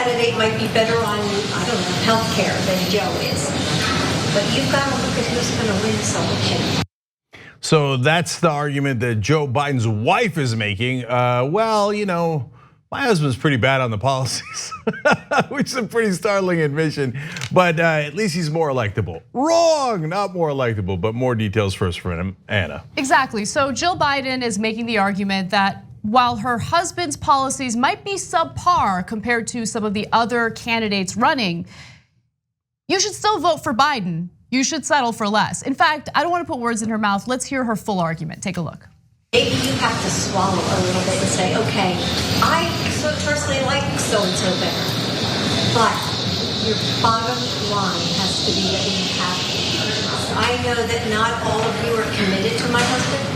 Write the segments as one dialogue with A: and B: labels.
A: candidate might be better on, I don't know, health care than Joe is. But you've got to look at who's going to win this election.
B: So that's the argument that Joe Biden's wife is making. Well, you know, my husband's pretty bad on the policies, which is a pretty startling admission, but at least he's more electable. Wrong, not more electable, but more details first from Anna.
C: Exactly, so Jill Biden is making the argument that while her husband's policies might be subpar compared to some of the other candidates running, you should still vote for Biden. You should settle for less. In fact, I don't want to put words in her mouth. Let's hear her full argument. Take a look.
A: Maybe you have to swallow a little bit and say, okay, I so personally like so-and-so better. But your bottom line has to be that we have. I know that not all of you are committed to my husband.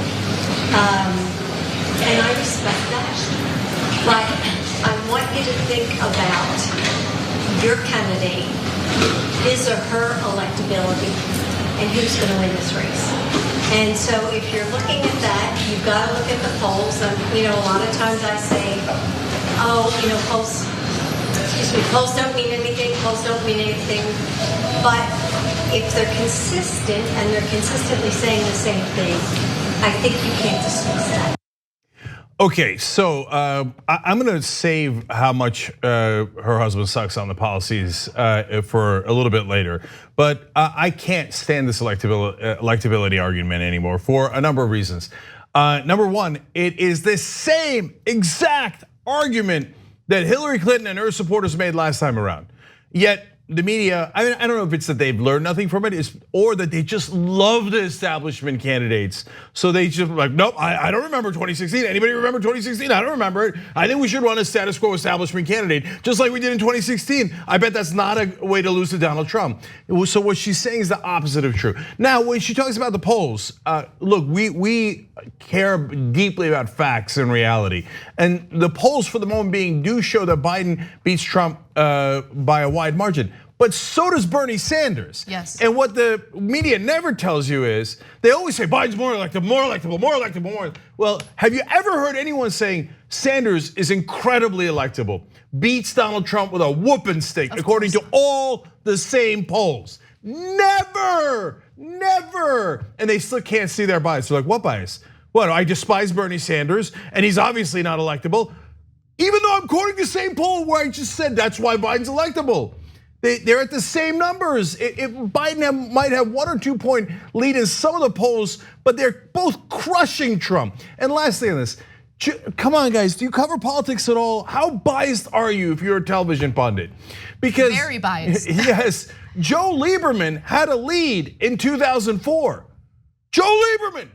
A: And I respect that. But I want you to think about your candidate, his or her electability, and who's going to win this race. And so if you're looking at that, you've got to look at the polls. You know, a lot of times I say, oh, you know, polls don't mean anything, polls don't mean anything. But if they're consistent and they're consistently saying the same thing, I think you can't dismiss that.
B: Okay, so I'm gonna save how much her husband sucks on the policies for a little bit later, but I can't stand this electability argument anymore for a number of reasons. Number one, it is the same exact argument that Hillary Clinton and her supporters made last time around. Yet the media, I mean, I don't know if it's that they've learned nothing from it, or that they just love the establishment candidates. So they just like, nope, I don't remember 2016. Anybody remember 2016? I don't remember it. I think we should run a status quo establishment candidate, just like we did in 2016. I bet that's not a way to lose to Donald Trump. So what she's saying is the opposite of true. Now, when she talks about the polls, look, we care deeply about facts and reality. And the polls for the moment being do show that Biden beats Trump by a wide margin. But so does Bernie Sanders.
C: Yes.
B: And what the media never tells you is, they always say Biden's more electable, more electable, more electable, more. Well, have you ever heard anyone saying Sanders is incredibly electable, beats Donald Trump with a whooping stick, according to all the same polls? Never, never. And they still can't see their bias. They're like, what bias? What, I despise Bernie Sanders and he's obviously not electable, even though I'm quoting the same poll where I just said that's why Biden's electable. They're at the same numbers. If Biden might have 1 or 2 point lead in some of the polls, but they're both crushing Trump. And lastly on this, come on guys, do you cover politics at all? How biased are you if you're a television pundit? Because
C: very biased.
B: Yes, Joe Lieberman had a lead in 2004. Joe Lieberman.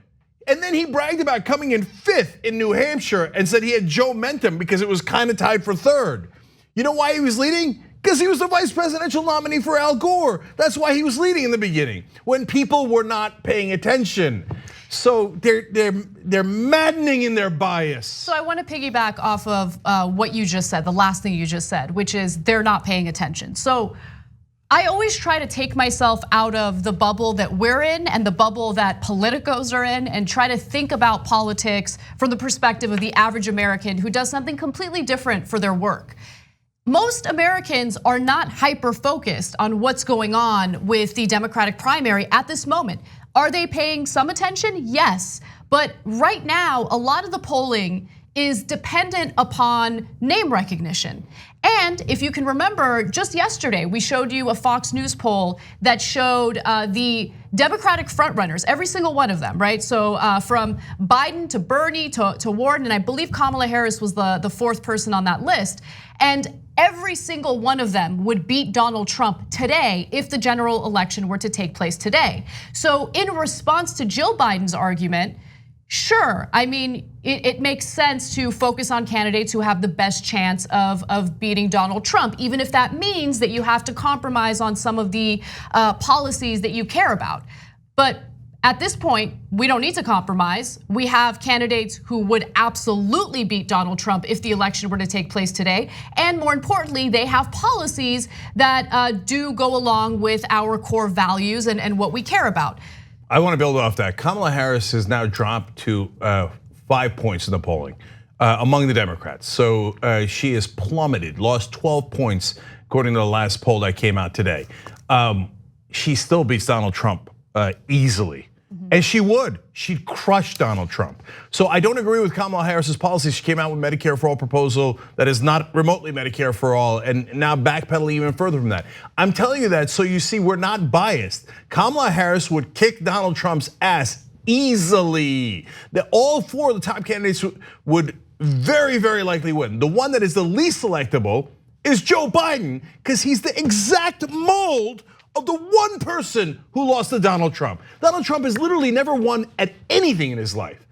B: And then he bragged about coming in 5th in New Hampshire and said he had Joe Mentum because it was kind of tied for 3rd. You know why he was leading? Because he was the vice presidential nominee for Al Gore. That's why he was leading in the beginning, when people were not paying attention. So they're maddening in their bias.
C: So I want to piggyback off of what you just said, the last thing you just said, which is they're not paying attention. So I always try to take myself out of the bubble that we're in and the bubble that politicos are in, and try to think about politics from the perspective of the average American who does something completely different for their work. Most Americans are not hyper-focused on what's going on with the Democratic primary at this moment. Are they paying some attention? Yes, but right now, a lot of the polling is dependent upon name recognition. And if you can remember, just yesterday, we showed you a Fox News poll that showed the Democratic frontrunners, every single one of them, right? So from Biden to Bernie to Warren, and I believe Kamala Harris was the 4th person on that list. And every single one of them would beat Donald Trump today if the general election were to take place today. So in response to Jill Biden's argument, sure, I mean, it makes sense to focus on candidates who have the best chance of beating Donald Trump, even if that means that you have to compromise on some of the policies that you care about. But at this point, we don't need to compromise. We have candidates who would absolutely beat Donald Trump if the election were to take place today. And more importantly, they have policies that do go along with our core values and what we care about.
B: I want to build off that. Kamala Harris has now dropped to 5 points in the polling. among the Democrats. So she has plummeted, lost 12 points according to the last poll that came out today. She still beats Donald Trump easily. And she'd crush Donald Trump. So I don't agree with Kamala Harris's policy. She came out with Medicare for All proposal that is not remotely Medicare for all, and now backpedaling even further from that. I'm telling you that so you see we're not biased. Kamala Harris would kick Donald Trump's ass easily. That all four of the top candidates would very, very likely win. The one that is the least electable is Joe Biden, because he's the exact mold of the one person who lost to Donald Trump. Donald Trump has literally never won at anything in his life.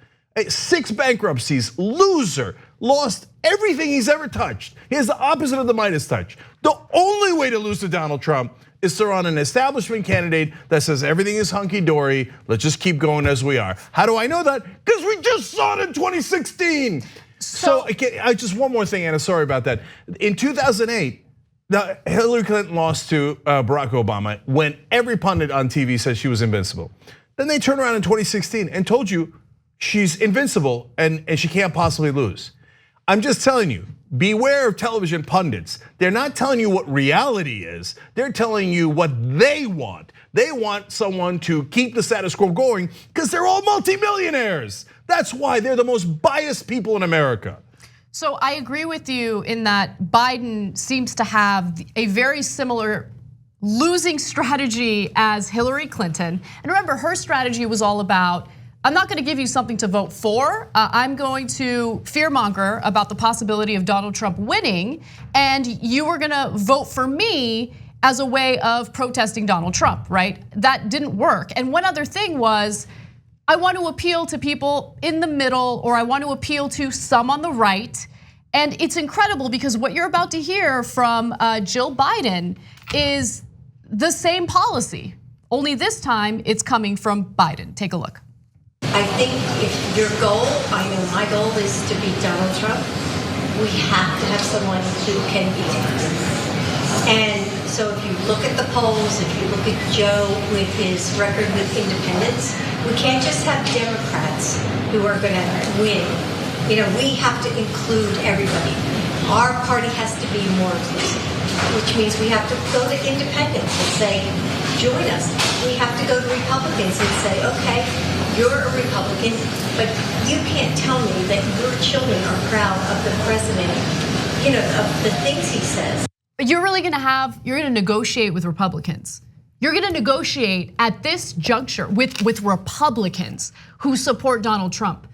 B: 6 bankruptcies, loser, lost everything he's ever touched. He has the opposite of the Midas touch. The only way to lose to Donald Trump is to run an establishment candidate that says everything is hunky-dory, let's just keep going as we are. How do I know that? Because we just saw it in 2016. So I just one more thing, Anna, sorry about that. In 2008, Hillary Clinton lost to Barack Obama when every pundit on TV said she was invincible. Then they turned around in 2016 and told you she's invincible and she can't possibly lose. I'm just telling you, beware of television pundits. They're not telling you what reality is. They're telling you what they want. They want someone to keep the status quo going because they're all multimillionaires. That's why they're the most biased people in America.
C: So I agree with you in that Biden seems to have a very similar losing strategy as Hillary Clinton. And remember, her strategy was all about, I'm not gonna give you something to vote for. I'm going to fearmonger about the possibility of Donald Trump winning, and you were gonna vote for me as a way of protesting Donald Trump, right? That didn't work. And one other thing was, I want to appeal to people in the middle, or I want to appeal to some on the right. And it's incredible because what you're about to hear from Jill Biden is the same policy, only this time it's coming from Biden. Take a look.
A: I think if your goal, I know my goal is to beat Donald Trump, we have to have someone who can beat him. And so if you look at the polls, if you look at Joe with his record with independents, we can't just have Democrats who are gonna win. You know, we have to include everybody. Our party has to be more inclusive, which means we have to go to independents and say, join us. We have to go to Republicans and say, okay, you're a Republican, but you can't tell me that your children are proud of the president, you know, of the things he says.
C: But you're gonna negotiate with Republicans. You're gonna negotiate at this juncture with Republicans who support Donald Trump.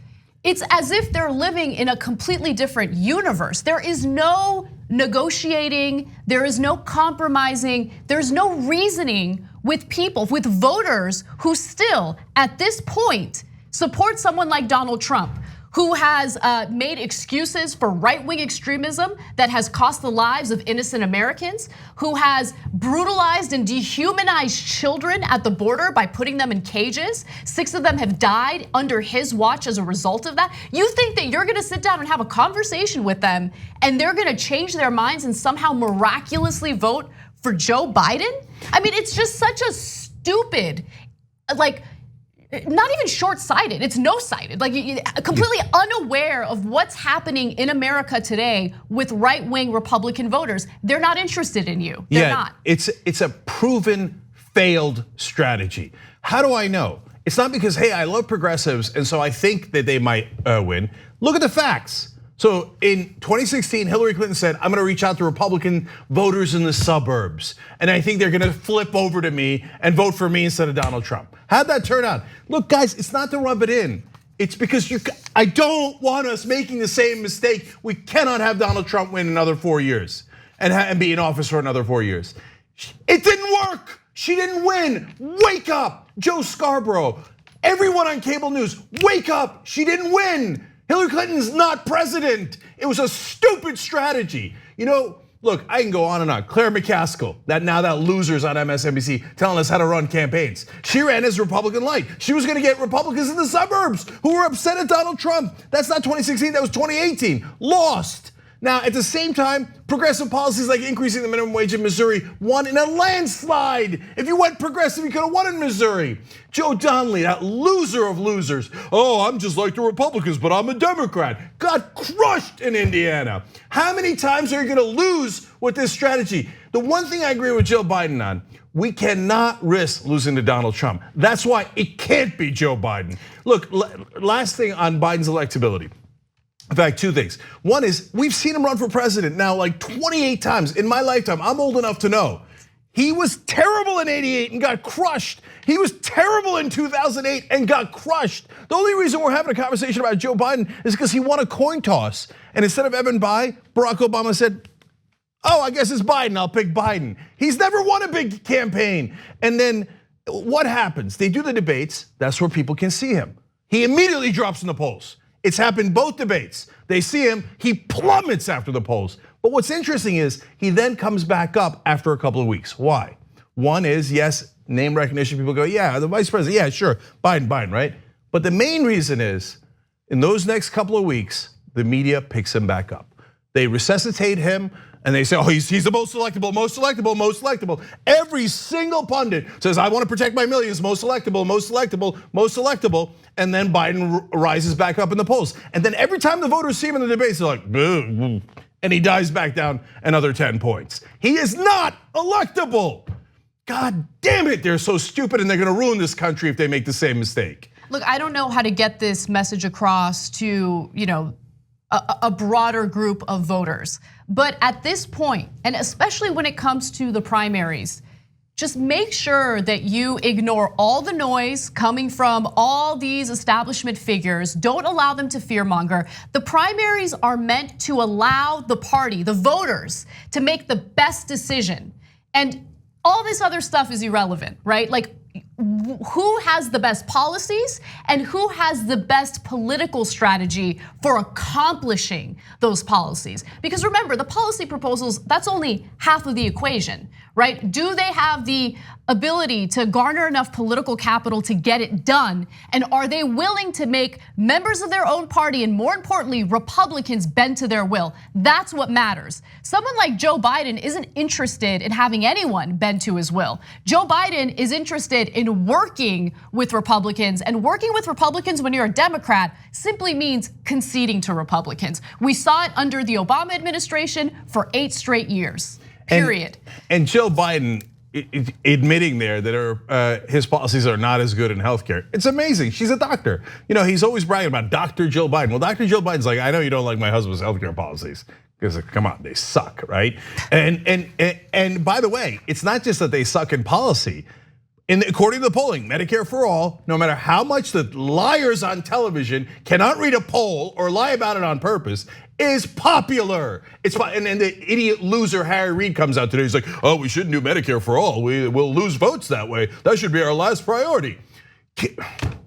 C: It's as if they're living in a completely different universe. There is no negotiating, there is no compromising, there's no reasoning with people, with voters who still, at this point, support someone like Donald Trump, who has made excuses for right-wing extremism that has cost the lives of innocent Americans, who has brutalized and dehumanized children at the border by putting them in cages. 6 of them have died under his watch as a result of that. You think that you're gonna sit down and have a conversation with them and they're gonna change their minds and somehow miraculously vote for Joe Biden? I mean, it's just such a stupid, like, not even short-sighted, it's no-sighted, like completely unaware of what's happening in America today with right-wing Republican voters. They're not interested in you, they're not.
B: It's a proven failed strategy. How do I know? It's not because, hey, I love progressives and so I think that they might win. Look at the facts. So in 2016, Hillary Clinton said, I'm gonna reach out to Republican voters in the suburbs. And I think they're gonna flip over to me and vote for me instead of Donald Trump. How'd that turn out? Look, guys, it's not to rub it in. It's because I don't want us making the same mistake. We cannot have Donald Trump win another 4 years and be in office for another 4 years. It didn't work. She didn't win. Wake up, Joe Scarborough. Everyone on cable news, wake up. She didn't win. Hillary Clinton's not president. It was a stupid strategy. You know, look, I can go on and on. Claire McCaskill, that loser's on MSNBC telling us how to run campaigns. She ran as Republican light. She was gonna get Republicans in the suburbs who were upset at Donald Trump. That's not 2016, that was 2018. Lost. Now, at the same time, progressive policies like increasing the minimum wage in Missouri won in a landslide. If you went progressive, you could have won in Missouri. Joe Donnelly, that loser of losers. Oh, I'm just like the Republicans, but I'm a Democrat. Got crushed in Indiana. How many times are you gonna lose with this strategy? The one thing I agree with Joe Biden on, we cannot risk losing to Donald Trump. That's why it can't be Joe Biden. Look, last thing on Biden's electability. In fact, two things. One is we've seen him run for president now like 28 times in my lifetime. I'm old enough to know. He was terrible in '88 and got crushed. He was terrible in 2008 and got crushed. The only reason we're having a conversation about Joe Biden is because he won a coin toss. And instead of Evan Bayh, Barack Obama said, oh, I guess it's Biden, I'll pick Biden. He's never won a big campaign. And then what happens? They do the debates, that's where people can see him. He immediately drops in the polls. It's happened both debates. They see him, he plummets after the polls. But what's interesting is he then comes back up after a couple of weeks. Why? One is, yes, name recognition. People go, yeah, the vice president, yeah, sure, Biden, right? But the main reason is, in those next couple of weeks, the media picks him back up. They resuscitate him, and they say, oh, he's the most electable, most electable, most electable. Every single pundit says, I want to protect my millions, most electable, most electable, most electable. And then Biden rises back up in the polls. And then every time the voters see him in the debates, they're like, boo, and he dies back down another 10 points. He is not electable. God damn it, they're so stupid and they're gonna ruin this country if they make the same mistake.
C: Look, I don't know how to get this message across to, a broader group of voters. But at this point, and especially when it comes to the primaries, just make sure that you ignore all the noise coming from all these establishment figures. Don't allow them to fearmonger. The primaries are meant to allow the party, the voters, to make the best decision. And all this other stuff is irrelevant, right? Like, who has the best policies and who has the best political strategy for accomplishing those policies? Because remember, the policy proposals, that's only half of the equation, right? Do they have the ability to garner enough political capital to get it done? And are they willing to make members of their own party, and more importantly, Republicans, bend to their will? That's what matters. Someone like Joe Biden isn't interested in having anyone bend to his will. Joe Biden is interested in working with Republicans, and working with Republicans when you're a Democrat simply means conceding to Republicans. We saw it under the Obama administration for 8 straight years, period.
B: And Joe Biden admitting there that his policies are not as good in healthcare. It's amazing. She's a doctor. He's always bragging about Dr. Joe Biden. Well, Dr. Joe Biden's like, I know you don't like my husband's healthcare policies, because come on, they suck, right? And by the way, it's not just that they suck in policy. According to the polling, Medicare for all, no matter how much the liars on television cannot read a poll or lie about it on purpose, is popular. And then the idiot loser Harry Reid comes out today. He's like, oh, we shouldn't do Medicare for all. We'll lose votes that way. That should be our last priority.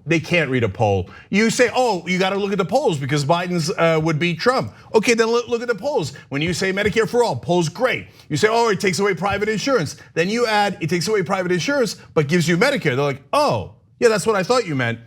B: They can't read a poll. You say, oh, you got to look at the polls because Biden's would beat Trump. Okay, then look at the polls. When you say Medicare for all, polls great. You say, oh, it takes away private insurance. Then you add, it takes away private insurance, but gives you Medicare. They're like, oh, yeah, that's what I thought you meant.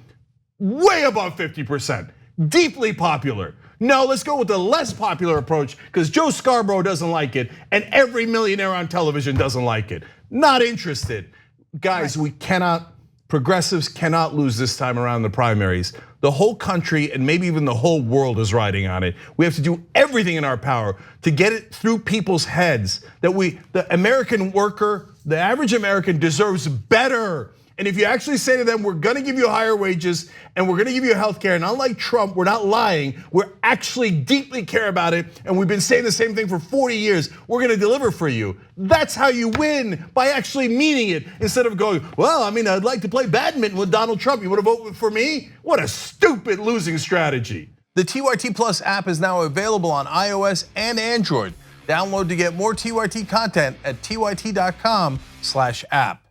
B: Way above 50%, deeply popular. No, let's go with the less popular approach because Joe Scarborough doesn't like it and every millionaire on television doesn't like it. Not interested. Guys, we cannot, progressives cannot lose this time around the primaries. The whole country and maybe even the whole world is riding on it. We have to do everything in our power to get it through people's heads that the American worker, the average American deserves better. And if you actually say to them, we're gonna give you higher wages and we're gonna give you healthcare, and unlike Trump, we're not lying, we're actually deeply care about it, and we've been saying the same thing for 40 years, we're gonna deliver for you. That's how you win, by actually meaning it, instead of going, well, I mean, I'd like to play badminton with Donald Trump, you wanna vote for me? What a stupid losing strategy. The TYT Plus app is now available on iOS and Android. Download to get more TYT content at tyt.com/app.